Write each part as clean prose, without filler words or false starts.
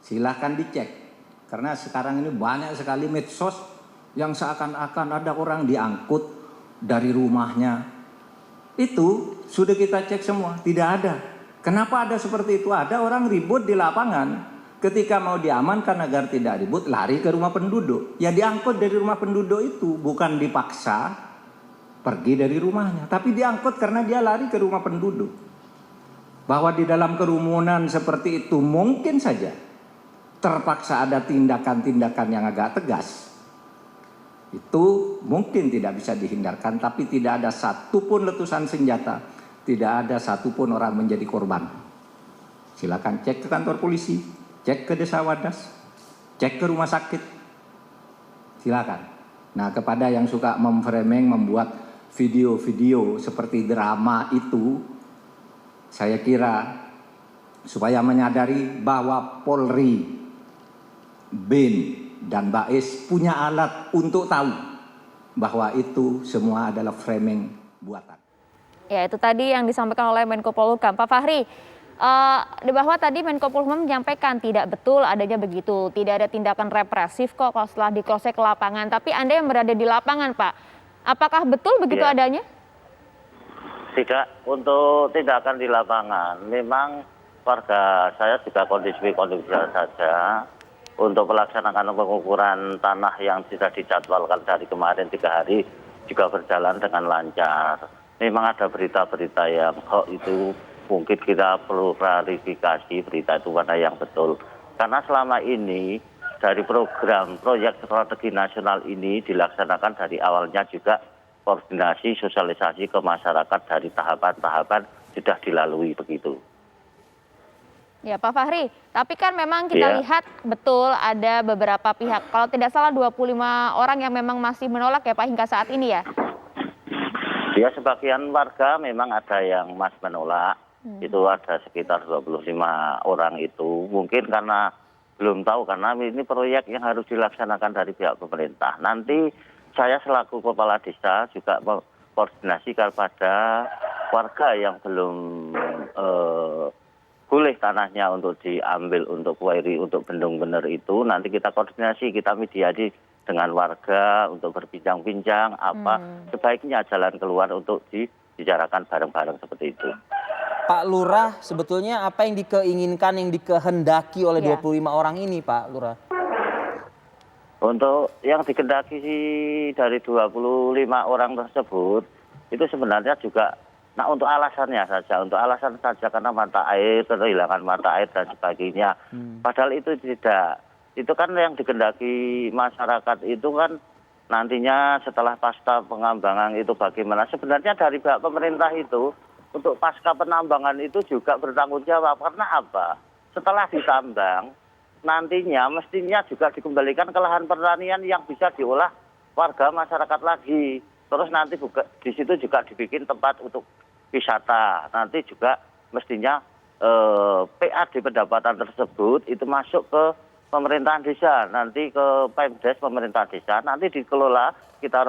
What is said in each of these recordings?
Silahkan dicek. Karena sekarang ini banyak sekali medsos yang seakan-akan ada orang diangkut dari rumahnya. Itu sudah kita cek semua, tidak ada. Kenapa ada seperti itu? Ada orang ribut di lapangan. Ketika mau diamankan agar tidak ribut, lari ke rumah penduduk. Ya diangkut dari rumah penduduk itu, bukan dipaksa pergi dari rumahnya. Tapi diangkut karena dia lari ke rumah penduduk. Bahwa di dalam kerumunan seperti itu mungkin saja terpaksa ada tindakan-tindakan yang agak tegas. Itu mungkin tidak bisa dihindarkan, tapi tidak ada satupun letusan senjata, tidak ada satupun orang menjadi korban. Silakan cek ke kantor polisi, cek ke desa Wadas, cek ke rumah sakit. Silakan. Nah, kepada yang suka memframing, membuat video-video seperti drama itu, saya kira supaya menyadari bahwa Polri, BIN, dan Bais punya alat untuk tahu bahwa itu semua adalah framing buatan. Ya, itu tadi yang disampaikan oleh Menko Polhukam. Pak Fahri, bahwa tadi Menko Polhukam menyampaikan tidak betul adanya begitu, tidak ada tindakan represif kok kalau setelah di-cross-check ke lapangan. Tapi Anda yang berada di lapangan, Pak, apakah betul begitu adanya? Tidak, untuk tindakan di lapangan, memang warga saya juga kondisi saja untuk melaksanakan pengukuran tanah yang sudah dijadwalkan dari kemarin 3 hari juga berjalan dengan lancar. Memang ada berita-berita yang kok itu mungkin kita perlu klarifikasi berita itu mana yang betul. Karena selama ini dari program proyek strategi nasional ini dilaksanakan dari awalnya juga koordinasi sosialisasi ke masyarakat dari tahapan-tahapan sudah dilalui begitu. Ya Pak Fahri, tapi kan memang kita lihat betul ada beberapa pihak, kalau tidak salah 25 orang yang memang masih menolak ya Pak hingga saat ini ya? Ya sebagian warga memang ada yang masih menolak, itu ada sekitar 25 orang itu. Mungkin karena belum tahu, karena ini proyek yang harus dilaksanakan dari pihak pemerintah. Nanti saya selaku kepala desa juga koordinasi kepada warga yang belum boleh tanahnya untuk diambil untuk kuari untuk bendung bener itu, nanti kita koordinasi, kita mediasi dengan warga untuk berbincang-bincang apa sebaiknya jalan keluar untuk dibicarakan bareng-bareng seperti itu. Pak Lurah, sebetulnya apa yang dikeinginkan, yang dikehendaki oleh 25 orang ini Pak Lurah? Untuk yang dikehendaki dari 25 orang tersebut, itu sebenarnya juga, nah untuk alasannya saja karena mata air, kehilangan mata air dan sebagainya. Padahal itu tidak. Itu kan yang dikehendaki masyarakat itu kan nantinya setelah pasca penambangan itu bagaimana. Sebenarnya dari pihak pemerintah itu untuk pasca penambangan itu juga bertanggung jawab. Karena apa? Setelah ditambang, nantinya mestinya juga dikembalikan ke lahan pertanian yang bisa diolah warga masyarakat lagi. Terus nanti di situ juga dibikin tempat untuk wisata. Nanti juga mestinya PAD pendapatan tersebut itu masuk ke pemerintahan desa, nanti ke Pemdes pemerintah desa, nanti dikelola, kita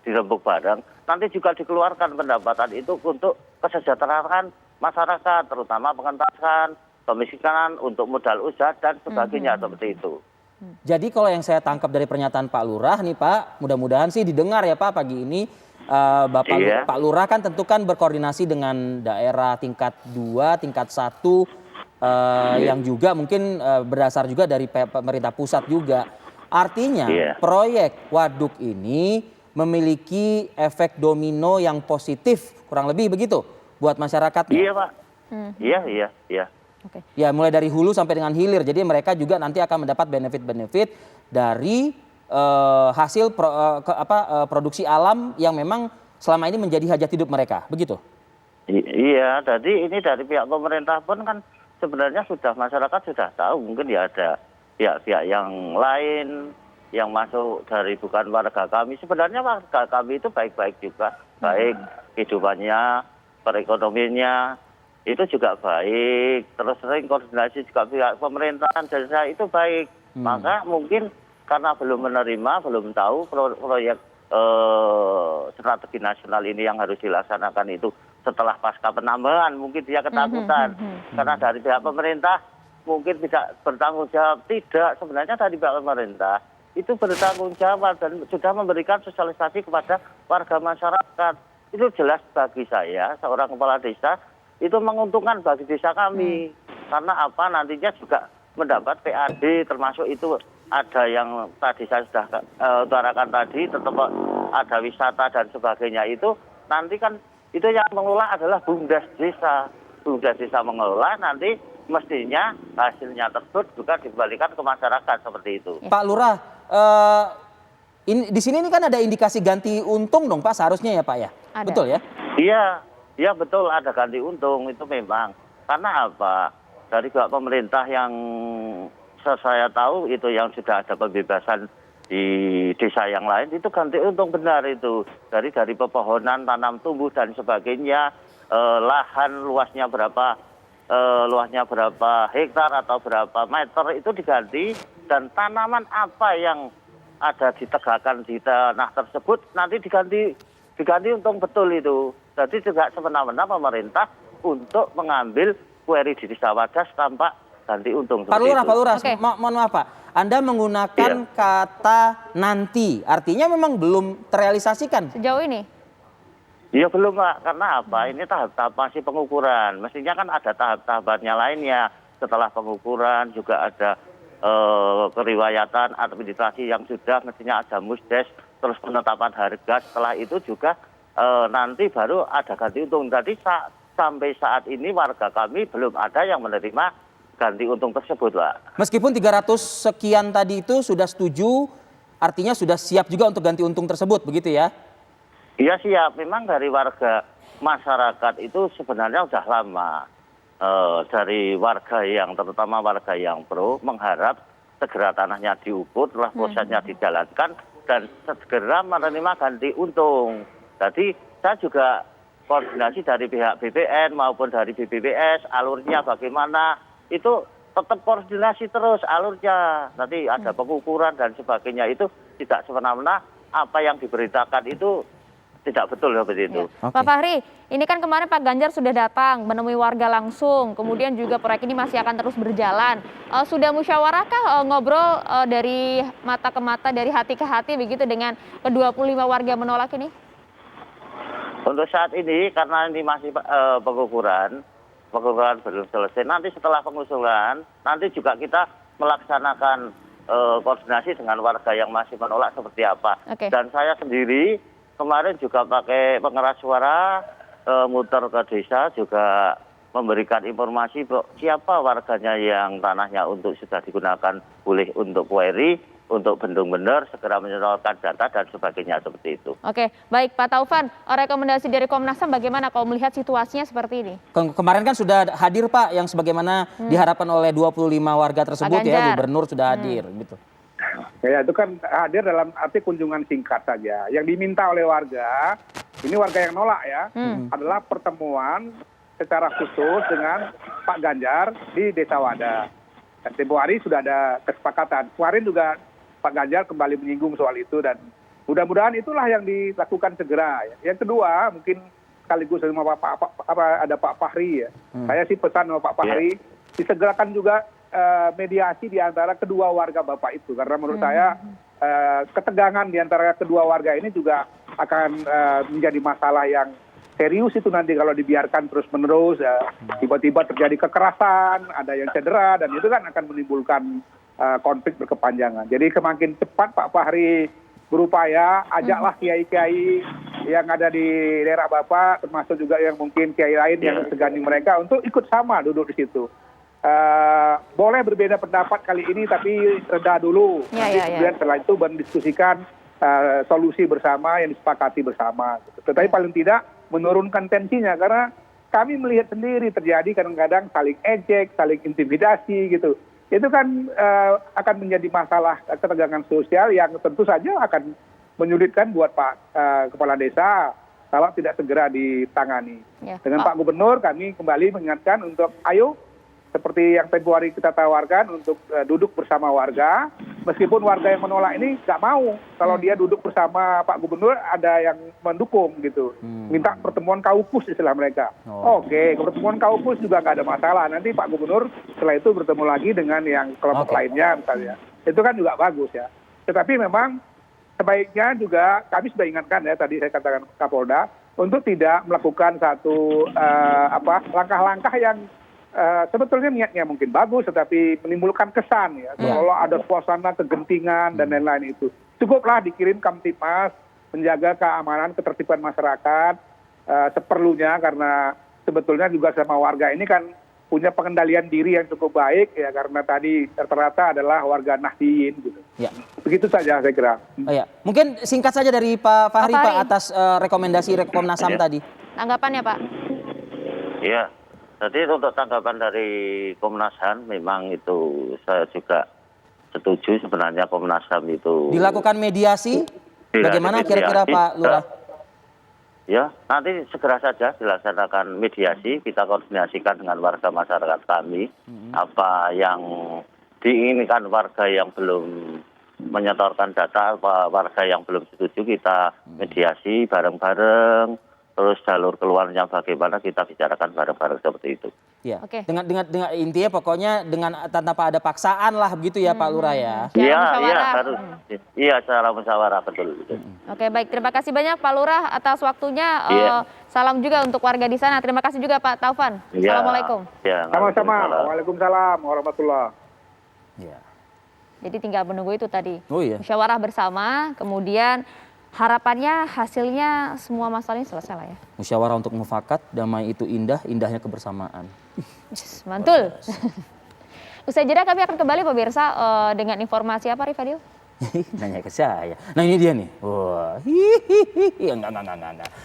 dirembuk bareng, nanti juga dikeluarkan pendapatan itu untuk kesejahteraan masyarakat, terutama pengentasan, kemiskinan, untuk modal usaha dan sebagainya seperti itu. Jadi kalau yang saya tangkap dari pernyataan Pak Lurah nih Pak, mudah-mudahan sih didengar ya Pak pagi ini. Pak Lurah kan tentu kan berkoordinasi dengan daerah tingkat 2, tingkat 1, yang juga mungkin berdasar juga dari pemerintah pusat juga. Artinya proyek waduk ini memiliki efek domino yang positif, kurang lebih begitu buat masyarakat. Iya Pak, iya. Okay. Ya mulai dari hulu sampai dengan hilir, jadi mereka juga nanti akan mendapat benefit-benefit dari hasil produksi alam yang memang selama ini menjadi hajat hidup mereka, begitu? Iya, jadi ini dari pihak pemerintah pun kan sebenarnya sudah masyarakat sudah tahu, mungkin ya ada pihak-pihak yang lain yang masuk dari bukan warga kami. Sebenarnya warga kami itu baik-baik juga, baik kehidupannya, perekonomiannya itu juga baik. Terus sering koordinasi juga pihak pemerintahan desa itu baik. Maka mungkin karena belum menerima, belum tahu proyek strategi nasional ini yang harus dilaksanakan itu setelah pasca penambangan, mungkin dia ketakutan. Karena dari pihak pemerintah mungkin tidak bertanggung jawab. Tidak, sebenarnya tadi Pak pemerintah itu bertanggung jawab dan sudah memberikan sosialisasi kepada warga masyarakat. Itu jelas bagi saya, seorang kepala desa, itu menguntungkan bagi desa kami. Karena apa, nantinya juga mendapat PAD, termasuk itu ada yang tadi saya sudah utarakan tadi, tetap ada wisata dan sebagainya itu, nanti kan itu yang mengelola adalah BUMDes desa. BUMDes desa mengelola, nanti mestinya hasilnya tersebut juga dikembalikan ke masyarakat seperti itu. Pak Lurah, di sini ini kan ada indikasi ganti untung dong Pak, seharusnya ya Pak ya? Ada. Betul ya? Iya betul, ada ganti untung itu memang. Karena apa? Dari pihak pemerintah yang saya tahu itu yang sudah ada pembebasan di desa yang lain, itu ganti untung benar itu. Dari pepohonan, tanam tumbuh dan sebagainya, lahan luasnya berapa hektar atau berapa meter itu diganti, dan tanaman apa yang ada ditegakkan di tanah tersebut nanti diganti untung betul itu. Jadi juga semena-mena pemerintah untuk mengambil kueri di desa Wadas tanpa ganti untung. Pak Lurah, Oke. mohon maaf Pak, Anda menggunakan kata nanti, artinya memang belum terrealisasikan. Sejauh ini? Iya belum Pak, karena apa? Ini tahap-tahap masih pengukuran. Mestinya kan ada tahap-tahapannya lainnya. Setelah pengukuran juga ada keriwayatan administrasi yang sudah, mestinya ada musdes, terus penetapan harga. Setelah itu juga nanti baru ada ganti untung. Jadi sampai saat ini warga kami belum ada yang menerima ganti untung tersebut Pak. Meskipun 300 sekian tadi itu sudah setuju, artinya sudah siap juga untuk ganti untung tersebut, begitu ya? Iya siap, memang dari warga masyarakat itu sebenarnya sudah lama. Dari warga yang, terutama warga yang pro, mengharap segera tanahnya diukur, setelah prosesnya dijalankan, dan segera menerima ganti untung. Jadi saya juga koordinasi dari pihak BPN maupun dari BPBS, alurnya bagaimana, itu tetap koordinasi terus alurnya. Nanti ada pengukuran dan sebagainya, itu tidak semena-mena apa yang diberitakan itu tidak betul seperti itu. Ya. Pak Fahri, ini kan kemarin Pak Ganjar sudah datang menemui warga langsung, kemudian juga proyek ini masih akan terus berjalan. Sudah musyawarahkah ngobrol dari mata ke mata, dari hati ke hati begitu dengan ke-25 warga menolak ini? Untuk saat ini karena ini masih pengukuran belum selesai. Nanti setelah pengusulan, nanti juga kita melaksanakan koordinasi dengan warga yang masih menolak seperti apa. Oke. Dan saya sendiri kemarin juga pakai pengeras suara, muter ke desa juga memberikan informasi siapa warganya yang tanahnya untuk sudah digunakan boleh untuk kueri, untuk bendung bener, segera menyerahkan data dan sebagainya seperti itu. Oke, baik Pak Taufan, rekomendasi dari Komnas HAM bagaimana kalau melihat situasinya seperti ini? Kemarin kan sudah hadir Pak, yang sebagaimana diharapkan oleh 25 warga tersebut ya, Gubernur sudah hadir gitu. Ya, itu kan hadir dalam arti kunjungan singkat saja. Yang diminta oleh warga, ini warga yang nolak ya, adalah pertemuan secara khusus dengan Pak Ganjar di Desa Wadas. Dan tempo hari sudah ada kesepakatan. Kemarin juga Pak Ganjar kembali menyinggung soal itu, dan mudah-mudahan itulah yang dilakukan segera. Yang kedua, mungkin sekaligus sama ada Pak Fahri ya. Saya sih pesan sama Pak Fahri, disegerakan juga mediasi di antara kedua warga Bapak itu, karena menurut saya ketegangan di antara kedua warga ini juga akan menjadi masalah yang serius itu nanti kalau dibiarkan terus-menerus, tiba-tiba terjadi kekerasan, ada yang cedera, dan itu kan akan menimbulkan konflik berkepanjangan. Jadi semakin cepat Pak Fahri berupaya, ajaklah kiai-kiai yang ada di daerah Bapak, termasuk juga yang mungkin kiai lain yang segani mereka untuk ikut sama duduk di situ. Boleh berbeda pendapat kali ini, tapi reda dulu. Kemudian setelah itu mendiskusikan solusi bersama yang disepakati bersama. Tetapi paling tidak menurunkan tensinya, karena kami melihat sendiri terjadi kadang-kadang saling ejek, saling intimidasi gitu. Itu kan akan menjadi masalah ketegangan sosial yang tentu saja akan menyulitkan buat Pak Kepala Desa kalau tidak segera ditangani. Dengan Pak Gubernur kami kembali mengingatkan untuk ayo, seperti yang tempo hari kita tawarkan untuk duduk bersama warga, meskipun warga yang menolak ini nggak mau kalau dia duduk bersama Pak Gubernur ada yang mendukung gitu, minta pertemuan kaukus istilah mereka. Oke, pertemuan kaukus juga nggak ada masalah. Nanti Pak Gubernur setelah itu bertemu lagi dengan yang kelompok lainnya misalnya. Itu kan juga bagus ya. Tetapi memang sebaiknya juga kami sudah ingatkan ya tadi saya katakan Kapolda untuk tidak melakukan satu langkah-langkah yang sebetulnya niatnya mungkin bagus tetapi menimbulkan kesan ya kalau ada suasana kegentingan dan lain-lain itu. Cukuplah dikirim Kamtipmas menjaga keamanan ketertiban masyarakat seperlunya karena sebetulnya juga sama warga ini kan punya pengendalian diri yang cukup baik ya karena tadi rata-rata adalah warga Nahdliyin gitu. Ya. Begitu saja saya kira. Oh ya, mungkin singkat saja dari Pak Fahri Pak atas rekomendasi Komnas HAM tadi. Tanggapannya Pak? Iya. Jadi untuk tanggapan dari Komnas HAM memang itu saya juga setuju sebenarnya Komnas HAM itu dilakukan mediasi. Bagaimana kira-kira Pak Lurah? Ya, nanti segera saja dilaksanakan mediasi, kita koordinasikan dengan warga masyarakat kami, apa yang diinginkan warga yang belum menyetorkan data, apa warga yang belum setuju kita mediasi bareng-bareng, terus jalur keluarnya bagaimana kita bicarakan bareng-bareng seperti itu. Ya, dengan intinya pokoknya dengan tanpa ada paksaan lah begitu ya Pak Lurah ya. Iya, harus. Iya, secara musyawarah betul. Oke, baik. Terima kasih banyak Pak Lurah atas waktunya. Salam juga untuk warga di sana. Terima kasih juga Pak Taufan. Assalamualaikum. Ya, sama-sama. Waalaikumsalam warahmatullahi. Ya. Jadi tinggal menunggu itu tadi. Musyawarah bersama, kemudian harapannya hasilnya semua masalah ini selesai lah ya. Musyawarah untuk mufakat, damai itu indah, indahnya kebersamaan. Mantul. Usai jeda kami akan kembali pemirsa dengan informasi apa Rifadil? Nanya ke saya. Nah ini dia nih. Wah, enggak.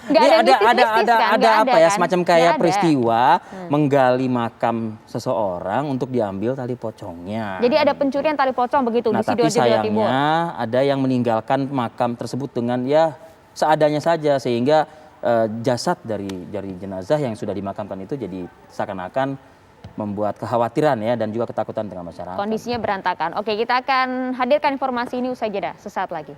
Ini ada apa ya semacam kayak peristiwa menggali makam seseorang untuk diambil tali pocongnya. Jadi ada pencurian tali pocong begitu di Sidoarjo, Jawa Timur. Sayangnya ada yang meninggalkan makam tersebut dengan ya seadanya saja sehingga jasad dari jenazah yang sudah dimakamkan itu jadi seakan-akan membuat kekhawatiran ya dan juga ketakutan dengan masyarakat. Kondisinya berantakan. Oke, kita akan hadirkan informasi ini usai jeda sesaat lagi.